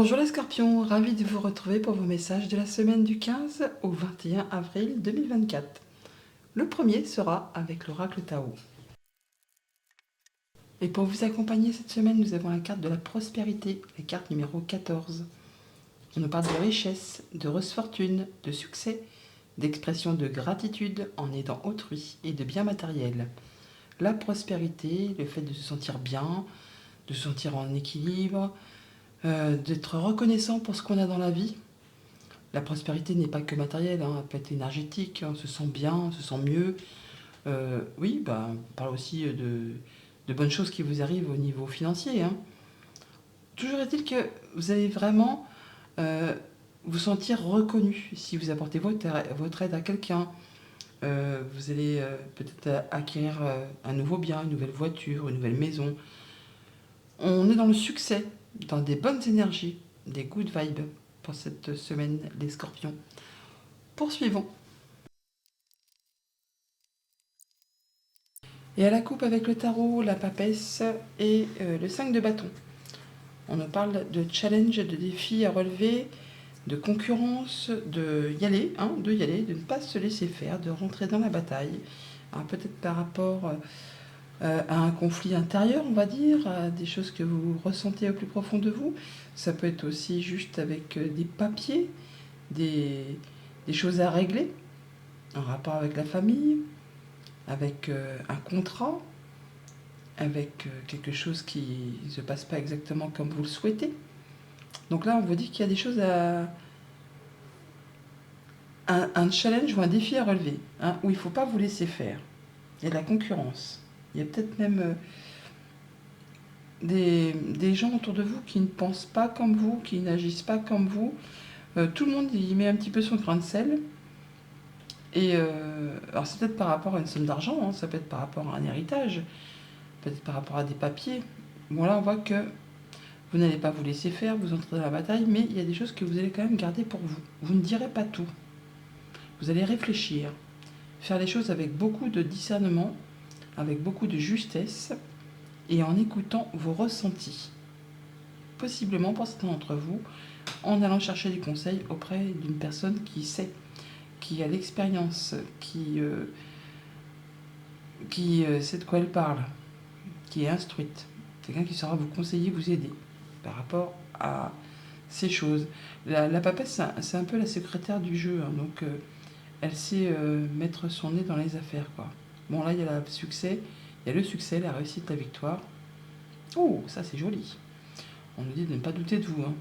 Bonjour les scorpions, ravi de vous retrouver pour vos messages de la semaine du 15 au 21 avril 2024. Le premier sera avec l'oracle Tao. Et pour vous accompagner cette semaine, nous avons la carte de la prospérité, la carte numéro 14. On nous parle de richesse, de fortune, de succès, d'expression de gratitude en aidant autrui et de biens matériels. La prospérité, le fait de se sentir bien, de se sentir en équilibre, d'être reconnaissant pour ce qu'on a dans la vie. La prospérité n'est pas que matérielle, hein, elle peut être énergétique, on se sent bien, on se sent mieux. On parle aussi de bonnes choses qui vous arrivent au niveau financier. Hein. Toujours est-il que vous allez vraiment vous sentir reconnu si vous apportez votre aide à quelqu'un. Vous allez peut-être acquérir un nouveau bien, une nouvelle voiture, une nouvelle maison. On est dans le succès, dans des bonnes énergies, des good vibes pour cette semaine, les scorpions. Poursuivons. Et à la coupe avec le tarot, la papesse et le 5 de bâton. On nous parle de challenge, de défis à relever, de concurrence, de y aller, de ne pas se laisser faire, de rentrer dans la bataille. Peut-être par rapport à un conflit intérieur, on va dire, à des choses que vous ressentez au plus profond de vous. Ça peut être aussi juste avec des papiers, des choses à régler, en rapport avec la famille, avec un contrat, avec quelque chose qui ne se passe pas exactement comme vous le souhaitez. Donc là, on vous dit qu'il y a des choses un challenge ou un défi à relever, où il ne faut pas vous laisser faire. Il y a de la concurrence. Il y a peut-être même des gens autour de vous qui ne pensent pas comme vous, qui n'agissent pas comme vous. Tout le monde y met un petit peu son grain de sel. Et alors c'est peut-être par rapport à une somme d'argent, hein, ça peut être par rapport à un héritage, peut-être par rapport à des papiers. Bon là on voit que vous n'allez pas vous laisser faire, vous entrez dans la bataille, mais il y a des choses que vous allez quand même garder pour vous. Vous ne direz pas tout. Vous allez réfléchir, faire les choses avec beaucoup de discernement, avec beaucoup de justesse et en écoutant vos ressentis. Possiblement pour certains d'entre vous, en allant chercher des conseils auprès d'une personne qui sait, qui a l'expérience, qui sait de quoi elle parle, qui est instruite. Quelqu'un qui saura vous conseiller, vous aider par rapport à ces choses. La papesse, c'est un peu la secrétaire du jeu, hein, donc elle sait mettre son nez dans les affaires, quoi. Bon, là, il y a le succès, la réussite, la victoire. Oh, ça, c'est joli. On nous dit de ne pas douter de vous. Hein.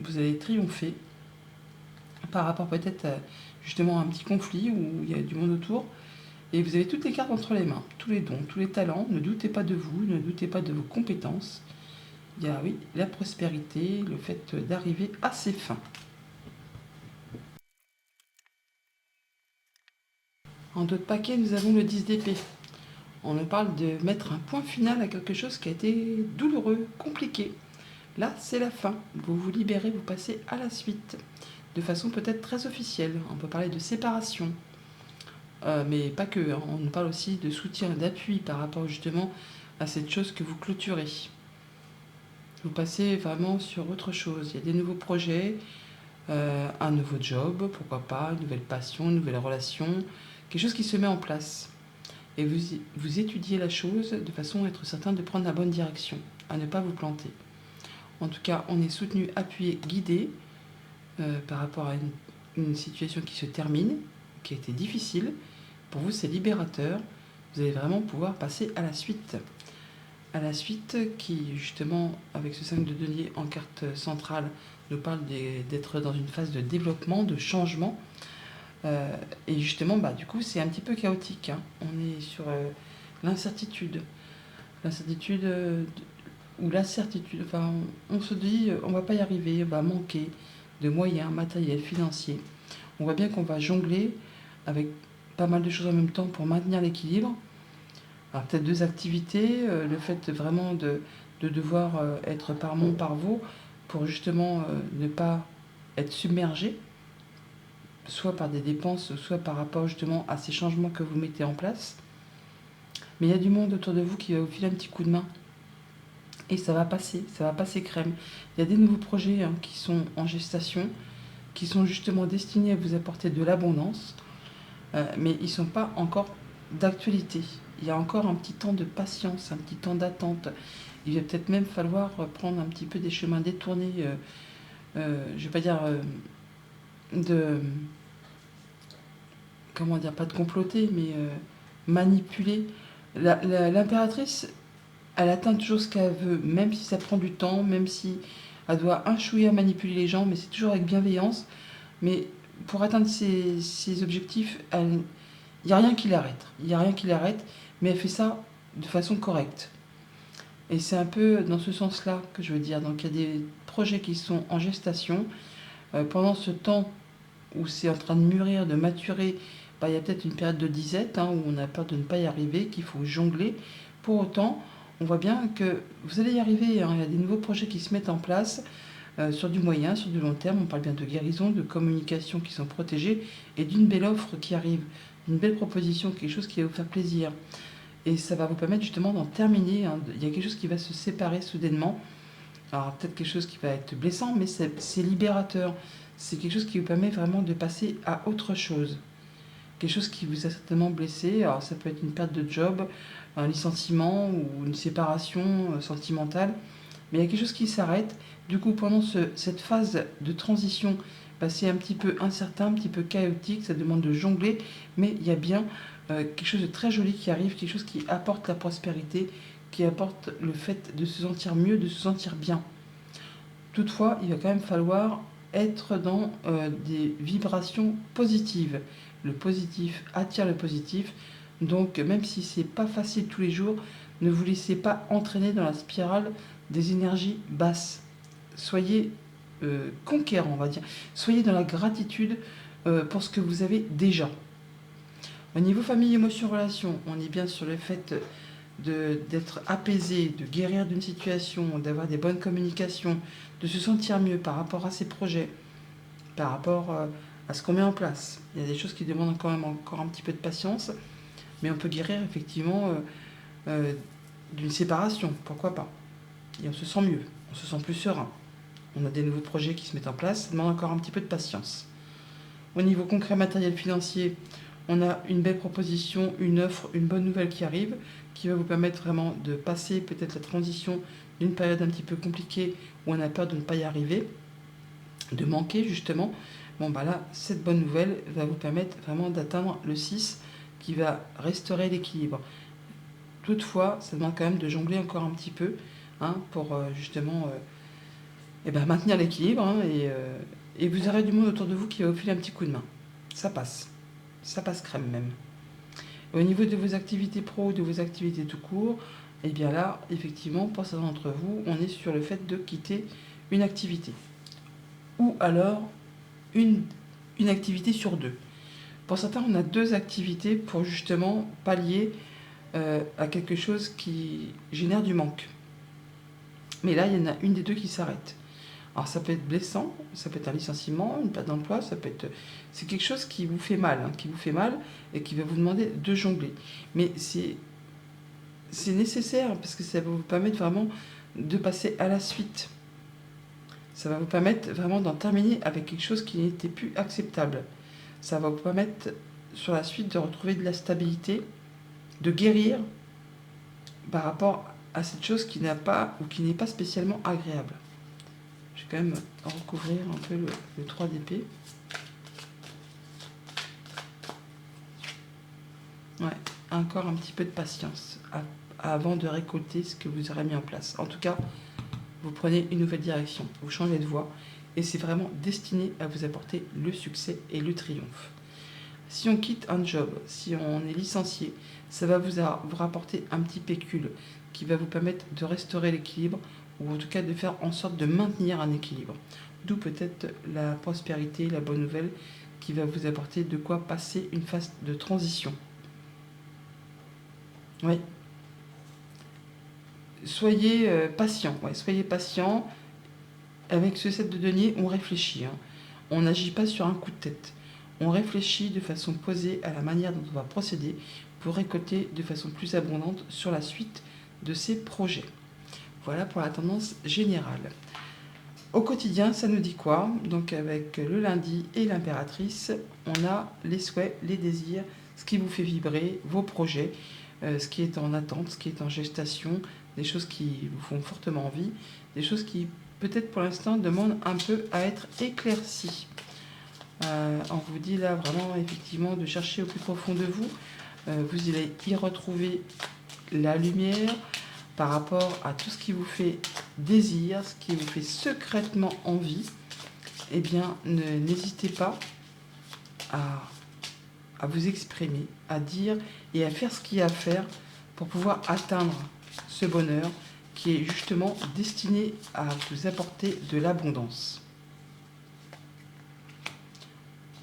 Vous allez triompher par rapport peut-être justement à un petit conflit où il y a du monde autour. Et vous avez toutes les cartes entre les mains, tous les dons, tous les talents. Ne doutez pas de vous, ne doutez pas de vos compétences. Il y a, oui, la prospérité, le fait d'arriver à ses fins. En d'autres paquets, nous avons le 10 d'épée. On nous parle de mettre un point final à quelque chose qui a été douloureux, compliqué. Là, c'est la fin. Vous vous libérez, vous passez à la suite. De façon peut-être très officielle. On peut parler de séparation. Mais pas que. Hein. On nous parle aussi de soutien, d'appui par rapport justement à cette chose que vous clôturez. Vous passez vraiment sur autre chose. Il y a des nouveaux projets, un nouveau job, pourquoi pas, une nouvelle passion, une nouvelle relation, quelque chose qui se met en place. Et vous étudiez la chose de façon à être certain de prendre la bonne direction, à ne pas vous planter. En tout cas, on est soutenu, appuyé, guidé par rapport à une situation qui se termine, qui a été difficile. Pour vous, c'est libérateur. Vous allez vraiment pouvoir passer à la suite. À la suite qui, justement, avec ce 5 de denier en carte centrale, nous parle d'être dans une phase de développement, de changement. Et justement, du coup, c'est un petit peu chaotique. Hein. On est sur l'incertitude. L'incertitude ou la certitude. Enfin, on se dit, on va pas y arriver, on va manquer de moyens matériels, financiers. On voit bien qu'on va jongler avec pas mal de choses en même temps pour maintenir l'équilibre. Alors peut-être 2 activités, le fait vraiment de devoir être par mon, par vous, pour justement ne pas être submergé, soit par des dépenses, soit par rapport justement à ces changements que vous mettez en place. Mais il y a du monde autour de vous qui va vous filer un petit coup de main. et ça va passer crème. Il y a des nouveaux projets qui sont en gestation, qui sont justement destinés à vous apporter de l'abondance, mais ils ne sont pas encore d'actualité. Il y a encore un petit temps de patience, un petit temps d'attente. Il va peut-être même falloir prendre un petit peu des chemins détournés, je ne vais pas dire de... Comment dire, pas de comploter, mais manipuler. L'impératrice, elle atteint toujours ce qu'elle veut, même si ça prend du temps, même si elle doit un chouïa manipuler les gens, mais c'est toujours avec bienveillance. Mais pour atteindre ses objectifs, il n'y a rien qui l'arrête. Il n'y a rien qui l'arrête, mais elle fait ça de façon correcte. Et c'est un peu dans ce sens-là que je veux dire. Donc il y a des projets qui sont en gestation. Pendant ce temps où c'est en train de mûrir, de maturer, bah, il y a peut-être une période de disette où on a peur de ne pas y arriver, qu'il faut jongler. Pour autant, on voit bien que vous allez y arriver. Il y a des nouveaux projets qui se mettent en place sur du moyen, sur du long terme. On parle bien de guérison, de communication qui sont protégées et d'une belle offre qui arrive, d'une belle proposition, quelque chose qui va vous faire plaisir. Et ça va vous permettre justement d'en terminer. Il y a quelque chose qui va se séparer soudainement. Alors peut-être quelque chose qui va être blessant, mais c'est libérateur. C'est quelque chose qui vous permet vraiment de passer à autre chose. Quelque chose qui vous a certainement blessé. Alors ça peut être une perte de job, un licenciement ou une séparation sentimentale. Mais il y a quelque chose qui s'arrête. Du coup, pendant cette phase de transition, bah, c'est un petit peu incertain, un petit peu chaotique. Ça demande de jongler. Mais il y a bien quelque chose de très joli qui arrive. Quelque chose qui apporte la prospérité, qui apporte le fait de se sentir mieux, de se sentir bien. Toutefois, il va quand même falloir être dans des vibrations positives. Le positif attire le positif. Donc, même si c'est pas facile tous les jours, ne vous laissez pas entraîner dans la spirale des énergies basses. Soyez conquérants, on va dire. Soyez dans la gratitude pour ce que vous avez déjà. Au niveau famille, émotion, relation, on est bien sur le fait d'être apaisé, de guérir d'une situation, d'avoir des bonnes communications, de se sentir mieux par rapport à ses projets, par rapport à ce qu'on met en place. Il y a des choses qui demandent quand même encore un petit peu de patience, mais on peut guérir effectivement d'une séparation, pourquoi pas. Et on se sent mieux, on se sent plus serein. On a des nouveaux projets qui se mettent en place, ça demande encore un petit peu de patience. Au niveau concret, matériel, financier, on a une belle proposition, une offre, une bonne nouvelle qui arrive, qui va vous permettre vraiment de passer peut-être la transition d'une période un petit peu compliquée où on a peur de ne pas y arriver, de manquer justement. Bon bah là, cette bonne nouvelle va vous permettre vraiment d'atteindre le 6 qui va restaurer l'équilibre. Toutefois, ça demande quand même de jongler encore un petit peu pour justement maintenir l'équilibre et vous aurez du monde autour de vous qui va vous filer un petit coup de main. Ça passe crème même. Au niveau de vos activités pro, de vos activités tout court, et bien là, effectivement, pour certains d'entre vous, on est sur le fait de quitter une activité. Ou alors, une activité sur deux. Pour certains, on a deux activités pour justement pallier à quelque chose qui génère du manque. Mais là, il y en a une des deux qui s'arrête. Alors ça peut être blessant, ça peut être un licenciement, une perte d'emploi, c'est quelque chose qui vous fait mal, et qui va vous demander de jongler. Mais c'est nécessaire parce que ça va vous permettre vraiment de passer à la suite. Ça va vous permettre vraiment d'en terminer avec quelque chose qui n'était plus acceptable. Ça va vous permettre sur la suite de retrouver de la stabilité, de guérir par rapport à cette chose qui n'a pas ou qui n'est pas spécialement agréable. Je vais quand même recouvrir un peu le 3 d'épée. Ouais, encore un petit peu de patience avant de récolter ce que vous aurez mis en place. En tout cas, vous prenez une nouvelle direction, vous changez de voie et c'est vraiment destiné à vous apporter le succès et le triomphe. Si on quitte un job, si on est licencié, ça va vous rapporter un petit pécule qui va vous permettre de restaurer l'équilibre ou en tout cas de faire en sorte de maintenir un équilibre. D'où peut-être la prospérité, la bonne nouvelle qui va vous apporter de quoi passer une phase de transition. Oui. Soyez patient. Ouais, soyez patient. Avec ce 7 de denier, on réfléchit. On n'agit pas sur un coup de tête. On réfléchit de façon posée à la manière dont on va procéder pour récolter de façon plus abondante sur la suite de ces projets. Voilà pour la tendance générale. Au quotidien, ça nous dit quoi? Donc avec le lundi et l'impératrice, on a les souhaits, les désirs, ce qui vous fait vibrer, vos projets, ce qui est en attente, ce qui est en gestation, des choses qui vous font fortement envie, des choses qui peut-être pour l'instant demandent un peu à être éclaircies. On vous dit là vraiment effectivement de chercher au plus profond de vous. Vous allez y retrouver la lumière par rapport à tout ce qui vous fait désir, ce qui vous fait secrètement envie. Eh bien, n'hésitez pas à vous exprimer, à dire et à faire ce qu'il y a à faire pour pouvoir atteindre ce bonheur qui est justement destiné à vous apporter de l'abondance.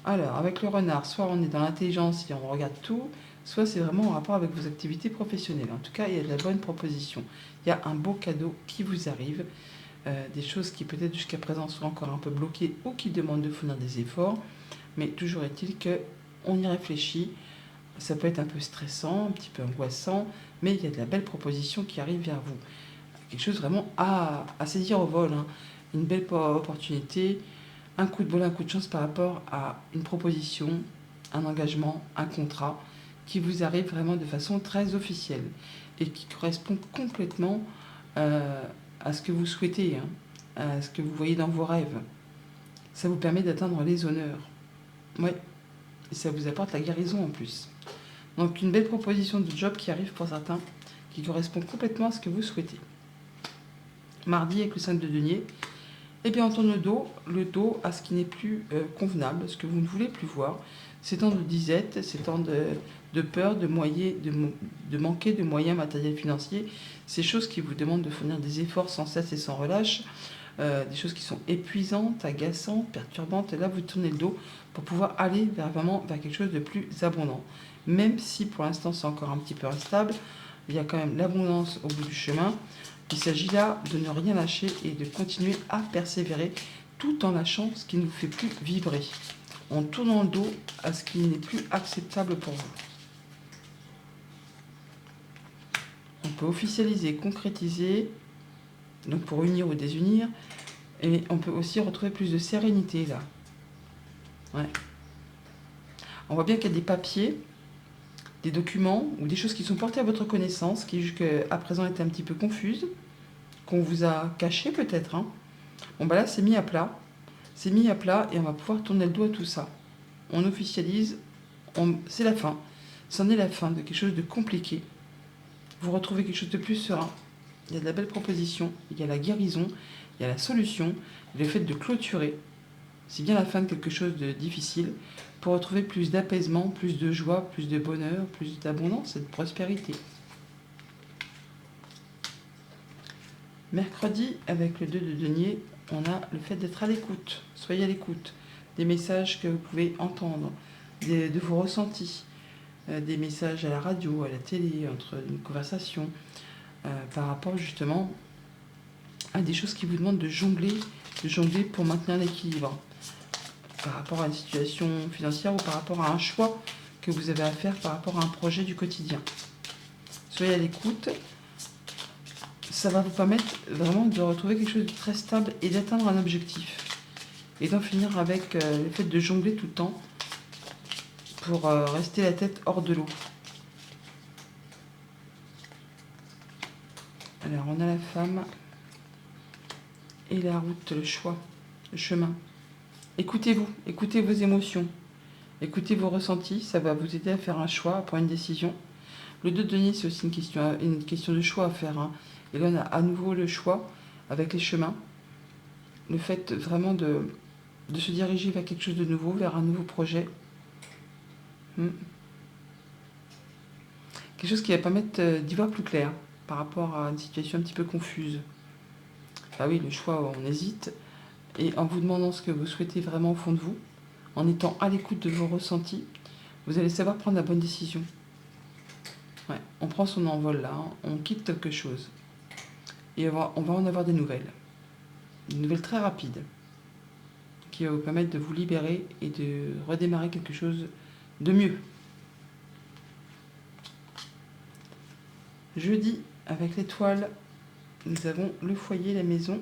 Alors, avec le renard, soit on est dans l'intelligence et on regarde tout, soit c'est vraiment en rapport avec vos activités professionnelles. En tout cas, il y a de la bonne proposition. Il y a un beau cadeau qui vous arrive, des choses qui peut-être jusqu'à présent sont encore un peu bloquées ou qui demandent de fournir des efforts, mais toujours est-il qu'on y réfléchit. Ça peut être un peu stressant, un petit peu angoissant, mais il y a de la belle proposition qui arrive vers vous. Quelque chose vraiment à saisir au vol, hein. Une belle opportunité, un coup de bol, un coup de chance par rapport à une proposition, un engagement, un contrat qui vous arrive vraiment de façon très officielle et qui correspond complètement à ce que vous souhaitez, hein, à ce que vous voyez dans vos rêves. Ça vous permet d'atteindre les honneurs. Ouais. Et ça vous apporte la guérison en plus. Donc une belle proposition de job qui arrive pour certains, qui correspond complètement à ce que vous souhaitez. Mardi avec le 5 de denier, eh bien on tourne le dos à ce qui n'est plus convenable, ce que vous ne voulez plus voir. Ces temps de disette, ces temps de peur, de manquer de moyens matériels financiers, ces choses qui vous demandent de fournir des efforts sans cesse et sans relâche, des choses qui sont épuisantes, agaçantes, perturbantes, et là vous tournez le dos pour pouvoir aller vers quelque chose de plus abondant. Même si pour l'instant c'est encore un petit peu instable, il y a quand même l'abondance au bout du chemin. Il s'agit là de ne rien lâcher et de continuer à persévérer tout en lâchant ce qui ne vous fait plus vibrer, en tournant le dos à ce qui n'est plus acceptable pour vous. On peut officialiser, concrétiser, donc pour unir ou désunir, et on peut aussi retrouver plus de sérénité là. Ouais. On voit bien qu'il y a des papiers, des documents ou des choses qui sont portées à votre connaissance, qui jusqu'à présent étaient un petit peu confuses, qu'on vous a cachées peut-être. Hein. Bon bah là c'est mis à plat. C'est mis à plat et on va pouvoir tourner le dos à tout ça. On officialise, c'est la fin. C'en est la fin de quelque chose de compliqué. Vous retrouvez quelque chose de plus serein. Il y a de la belle proposition, il y a la guérison, il y a la solution, le fait de clôturer. C'est bien la fin de quelque chose de difficile pour retrouver plus d'apaisement, plus de joie, plus de bonheur, plus d'abondance et de prospérité. Mercredi, avec le 2 de denier, on a le fait d'être à l'écoute. Soyez à l'écoute des messages que vous pouvez entendre, de vos ressentis, des messages à la radio, à la télé, entre une conversation, par rapport justement à des choses qui vous demandent de jongler pour maintenir l'équilibre, par rapport à une situation financière ou par rapport à un choix que vous avez à faire par rapport à un projet du quotidien. Soyez à l'écoute. Ça va vous permettre vraiment de retrouver quelque chose de très stable et d'atteindre un objectif. Et d'en finir avec le fait de jongler tout le temps pour rester la tête hors de l'eau. Alors on a la femme et la route, le choix, le chemin. Écoutez-vous, écoutez vos émotions, écoutez vos ressentis, ça va vous aider à faire un choix, à prendre une décision. Le 2 de denier, c'est aussi une question de choix à faire. Hein. Et là, on a à nouveau le choix avec les chemins. Le fait vraiment de se diriger vers quelque chose de nouveau, vers un nouveau projet. Quelque chose qui va permettre d'y voir plus clair par rapport à une situation un petit peu confuse. Ah oui, le choix, on hésite. Et en vous demandant ce que vous souhaitez vraiment au fond de vous, en étant à l'écoute de vos ressentis, vous allez savoir prendre la bonne décision. Ouais, on prend son envol là, hein, on quitte quelque chose. Et on va en avoir des nouvelles. Des nouvelles très rapides qui va vous permettre de vous libérer et de redémarrer quelque chose de mieux. Jeudi, avec l'étoile nous avons le foyer, la maison.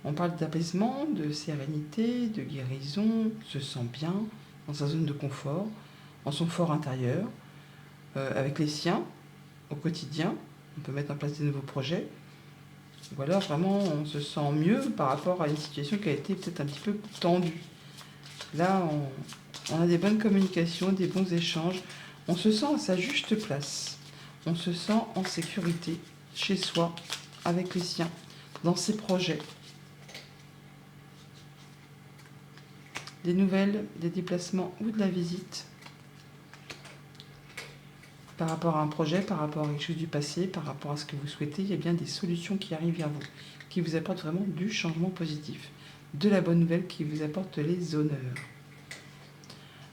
On parle d'apaisement, de sérénité, de guérison, se sent bien dans sa zone de confort, dans son fort intérieur, avec les siens, au quotidien. On peut mettre en place des nouveaux projets. Ou alors vraiment on se sent mieux par rapport à une situation qui a été peut-être un petit peu tendue. Là, on a des bonnes communications, des bons échanges. On se sent à sa juste place. On se sent en sécurité, chez soi, avec les siens, dans ses projets. Des nouvelles, des déplacements ou de la visite par rapport à un projet, par rapport à quelque chose du passé, par rapport à ce que vous souhaitez, il y a bien des solutions qui arrivent vers vous, qui vous apportent vraiment du changement positif, de la bonne nouvelle qui vous apporte les honneurs.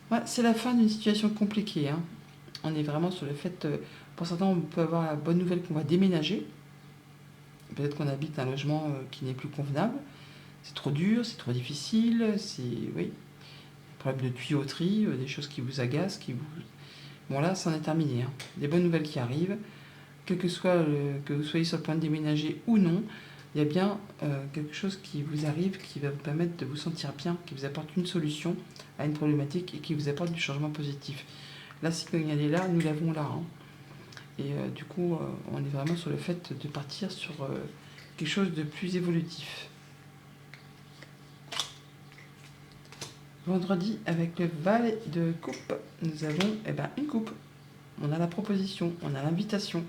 Ouais, c'est la fin d'une situation compliquée. On est vraiment sur le fait, pour certains, on peut avoir la bonne nouvelle qu'on va déménager. Peut-être qu'on habite un logement qui n'est plus convenable. C'est trop dur, c'est trop difficile, oui, problème de tuyauterie, des choses qui vous agacent, qui vous... Bon là, c'en est terminé. Des bonnes nouvelles qui arrivent, quel que soit que vous soyez sur le point de déménager ou non, il y a bien quelque chose qui vous arrive, qui va vous permettre de vous sentir bien, qui vous apporte une solution à une problématique et qui vous apporte du changement positif. La cigogna elle est là, nous l'avons là. Et du coup, on est vraiment sur le fait de partir sur quelque chose de plus évolutif. Vendredi, avec le valet de coupe, nous avons une coupe. On a la proposition, on a l'invitation,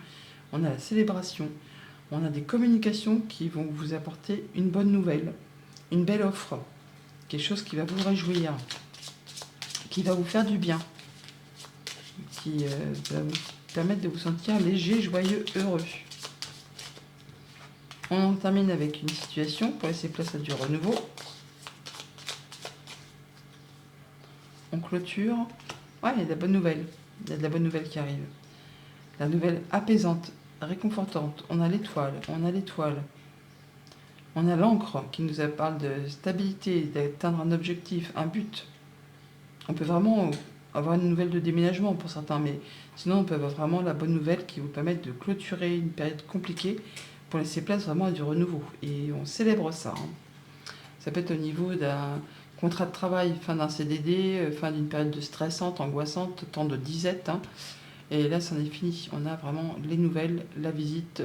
on a la célébration, on a des communications qui vont vous apporter une bonne nouvelle, une belle offre, quelque chose qui va vous réjouir, qui va vous faire du bien, qui va vous permettre de vous sentir léger, joyeux, heureux. On en termine avec une situation pour laisser place à du renouveau. On clôture. Ouais, il y a de la bonne nouvelle. Il y a de la bonne nouvelle qui arrive. La nouvelle apaisante, réconfortante. On a l'étoile, on a l'étoile. On a l'encre qui nous parle de stabilité, d'atteindre un objectif, un but. On peut vraiment avoir une nouvelle de déménagement pour certains, mais sinon on peut avoir vraiment la bonne nouvelle qui vous permet de clôturer une période compliquée pour laisser place vraiment à du renouveau. Et on célèbre ça. Ça peut être au niveau d'un contrat de travail, fin d'un CDD, fin d'une période de stressante, angoissante, temps de disette. Et là, c'en est fini. On a vraiment les nouvelles, la visite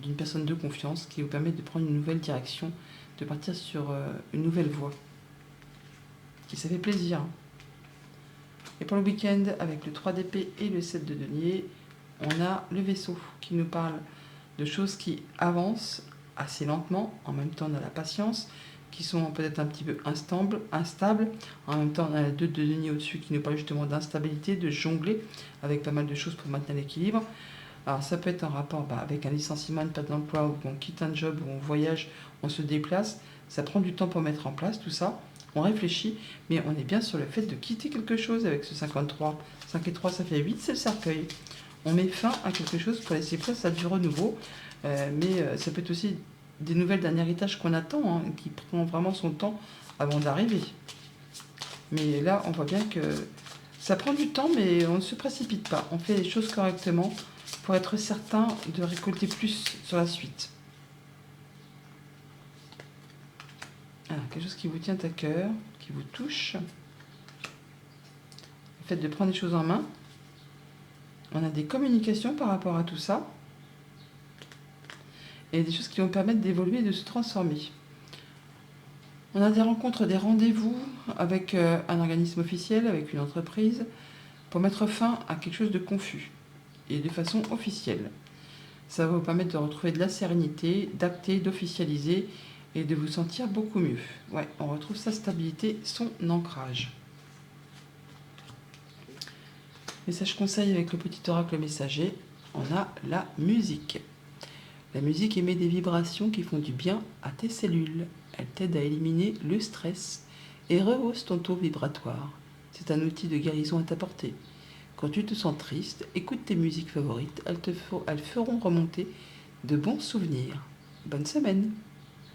d'une personne de confiance qui vous permet de prendre une nouvelle direction, de partir sur une nouvelle voie. Et ça fait plaisir. Et pour le week-end, avec le 3 d'épée et le 7 de denier, on a le vaisseau qui nous parle de choses qui avancent assez lentement. En même temps, on a la patience, qui sont peut-être un petit peu instables. En même temps, on a la 2 de denier au-dessus qui nous parle justement d'instabilité, de jongler avec pas mal de choses pour maintenir l'équilibre. Alors ça peut être en rapport avec un licenciement, une perte d'emploi, ou on quitte un job, ou on voyage, on se déplace. Ça prend du temps pour mettre en place tout ça. On réfléchit, mais on est bien sur le fait de quitter quelque chose avec ce 53. 5 et 3, ça fait 8, c'est le cercueil. On met fin à quelque chose pour laisser place à du renouveau. Mais ça peut être aussi des nouvelles d'un héritage qu'on attend, qui prend vraiment son temps avant d'arriver. Mais là, on voit bien que ça prend du temps, mais on ne se précipite pas. On fait les choses correctement pour être certain de récolter plus sur la suite. Alors, quelque chose qui vous tient à cœur, qui vous touche. Le fait de prendre les choses en main. On a des communications par rapport à tout ça. Et des choses qui vont permettre d'évoluer et de se transformer. On a des rencontres, des rendez-vous avec un organisme officiel, avec une entreprise, pour mettre fin à quelque chose de confus et de façon officielle. Ça va vous permettre de retrouver de la sérénité, d'acter, d'officialiser et de vous sentir beaucoup mieux. Ouais, on retrouve sa stabilité, son ancrage. Message conseil avec le petit oracle messager, on a la musique. La musique émet des vibrations qui font du bien à tes cellules. Elle t'aide à éliminer le stress et rehausse ton taux vibratoire. C'est un outil de guérison à ta portée. Quand tu te sens triste, écoute tes musiques favorites, elles feront remonter de bons souvenirs. Bonne semaine!